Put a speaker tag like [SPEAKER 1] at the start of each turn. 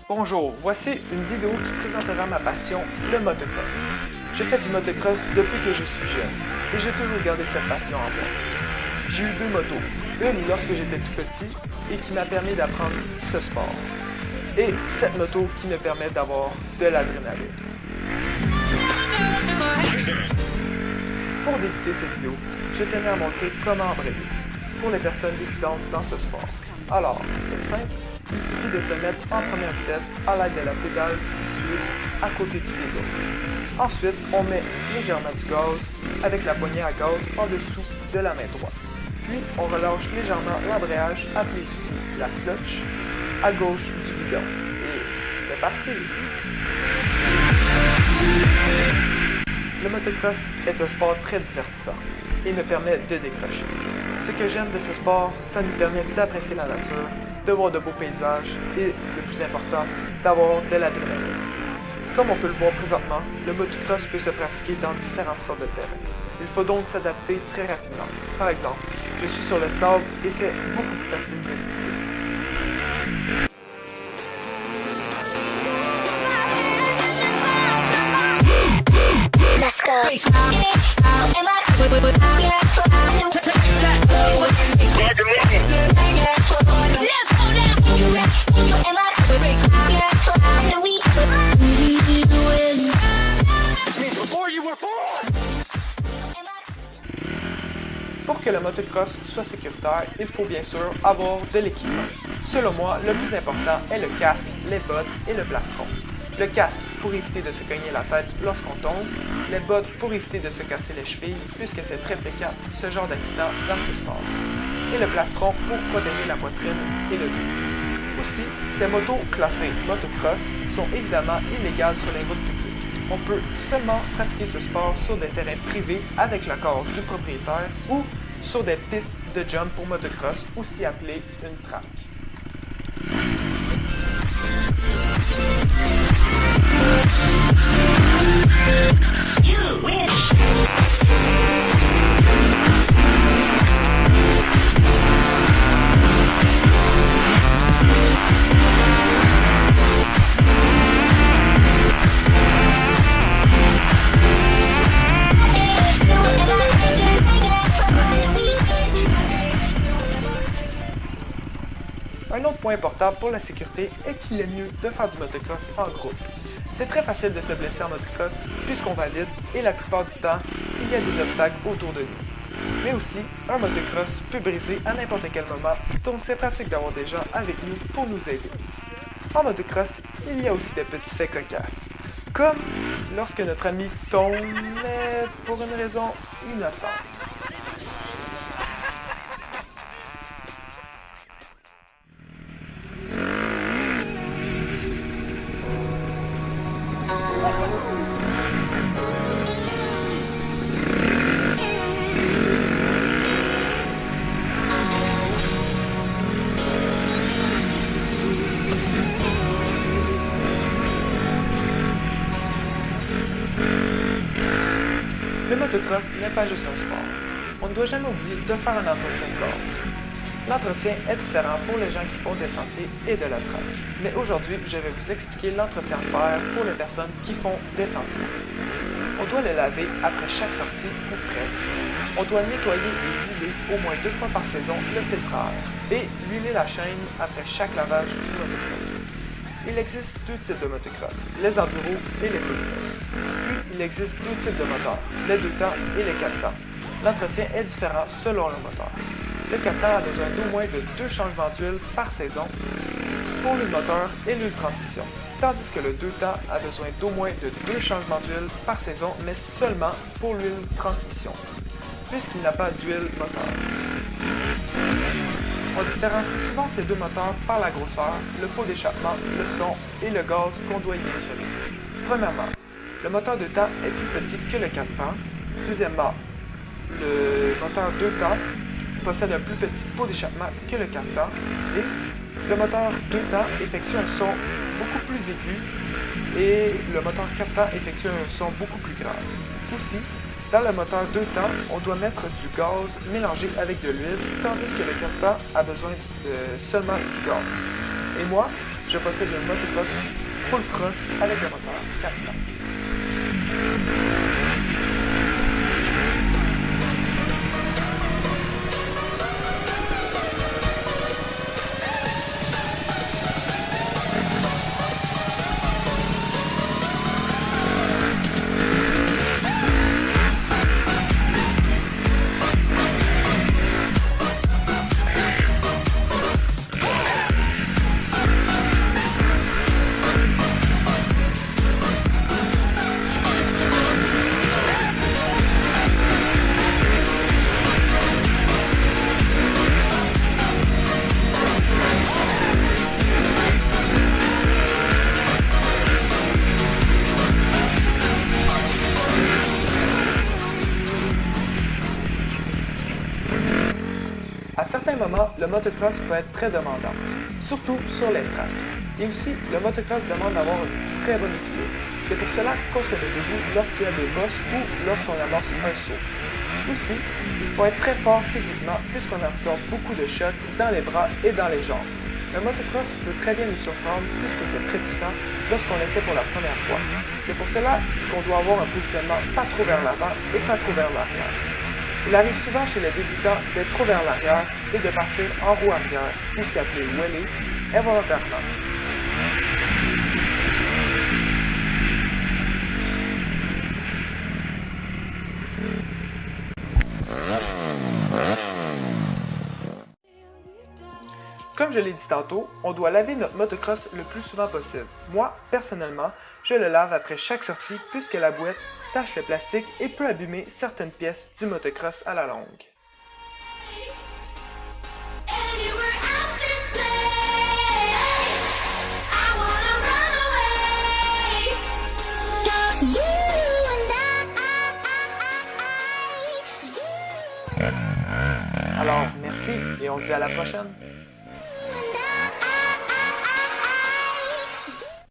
[SPEAKER 1] Bonjour, voici une vidéo qui présentera ma passion, le motocross. J'ai fait du motocross depuis que je suis jeune et j'ai toujours gardé cette passion en moi. J'ai eu deux motos, une lorsque j'étais tout petit et qui m'a permis d'apprendre ce sport, et cette moto qui me permet d'avoir de l'adrénaline. Pour débuter cette vidéo, je tenais à montrer comment embrayer pour les personnes débutantes dans ce sport. Alors, c'est simple. Il suffit de se mettre en première vitesse à l'aide de la pédale située à côté du pied gauche. Ensuite, on met légèrement du gaz avec la poignée à gaz en dessous de la main droite. Puis, on relâche légèrement l'embrayage, appelé aussi la clutch, à gauche du guidon. Et c'est parti! Le motocross est un sport très divertissant et me permet de décrocher. Ce que j'aime de ce sport, ça nous permet d'apprécier la nature, de voir de beaux paysages et, le plus important, d'avoir de l'adrénaline. Comme on peut le voir présentement, le motocross peut se pratiquer dans différentes sortes de terrains. Il faut donc s'adapter très rapidement. Par exemple, je suis sur le sable et c'est beaucoup plus facile que ici.
[SPEAKER 2] Let's go.
[SPEAKER 1] Pour que le motocross soit sécuritaire, il faut bien sûr avoir de l'équipement. Selon moi, le plus important est le casque, les bottes et le plastron. Le casque pour éviter de se cogner la tête lorsqu'on tombe, les bottes pour éviter de se casser les chevilles puisque c'est très fréquent ce genre d'accident dans ce sport, et le plastron pour protéger la poitrine et le dos. Aussi, ces motos classées motocross sont évidemment illégales sur les routes publiques. On peut seulement pratiquer ce sport sur des terrains privés avec l'accord du propriétaire ou sur des pistes de jump pour motocross, aussi appelées une track. Un autre point important pour la sécurité est qu'il est mieux de faire du motocross en groupe. C'est très facile de se blesser en motocross puisqu'on va vite et la plupart du temps, il y a des obstacles autour de nous. Mais aussi, un motocross peut briser à n'importe quel moment, donc c'est pratique d'avoir des gens avec nous pour nous aider. En motocross, il y a aussi des petits faits cocasses, comme lorsque notre ami tombe, mais pour une raison innocente. Le motocross n'est pas juste un sport. On ne doit jamais oublier de faire un entretien de base. L'entretien est différent pour les gens qui font des sentiers et de la track. Mais aujourd'hui, je vais vous expliquer l'entretien à faire pour les personnes qui font des sentiers. On doit le laver après chaque sortie ou presque. On doit nettoyer et huiler au moins 2 fois par saison le filtre à air et huiler la chaîne après chaque lavage du motocross. Il existe deux types de motocross, les enduro et les full cross. Puis, il existe deux types de moteurs, les 2 temps et les 4 temps. L'entretien est différent selon le moteur. Le 4 temps a besoin d'au moins de 2 changements d'huile par saison pour l'huile moteur et l'huile transmission, tandis que le 2 temps a besoin d'au moins de 2 changements d'huile par saison, mais seulement pour l'huile transmission, puisqu'il n'a pas d'huile moteur. On différencie souvent ces deux moteurs par la grosseur, le pot d'échappement, le son et le gaz qu'on doit y insérer. Premièrement, le moteur 2 temps est plus petit que le 4 temps. Deuxièmement, le moteur 2 temps possède un plus petit pot d'échappement que le 4 temps. Et le moteur 2 temps effectue un son beaucoup plus aigu et le moteur 4 temps effectue un son beaucoup plus grave. Aussi, dans le moteur 2 temps, on doit mettre du gaz mélangé avec de l'huile, tandis que le 4 temps a besoin de seulement du gaz. Et moi, je possède une motocross full cross avec le moteur 4 temps. À certains moments, le motocross peut être très demandant, surtout sur les tracks. Et aussi, le motocross demande d'avoir une très bonne équilibre. C'est pour cela qu'on se met debout lorsqu'il y a des bosses ou lorsqu'on amorce un saut. Aussi, il faut être très fort physiquement puisqu'on absorbe beaucoup de chocs dans les bras et dans les jambes. Le motocross peut très bien nous surprendre puisque c'est très puissant lorsqu'on l'essaie pour la première fois. C'est pour cela qu'on doit avoir un positionnement pas trop vers l'avant et pas trop vers l'arrière. Il arrive souvent chez les débutants d'être trop vers l'arrière et de partir en roue arrière, aussi appelé wheelie, involontairement. Comme je l'ai dit tantôt, on doit laver notre motocross le plus souvent possible. Moi, personnellement, je le lave après chaque sortie puisque la bouette tache le plastique et peut abîmer certaines pièces du motocross à la longue. Alors, merci et on se dit à la prochaine.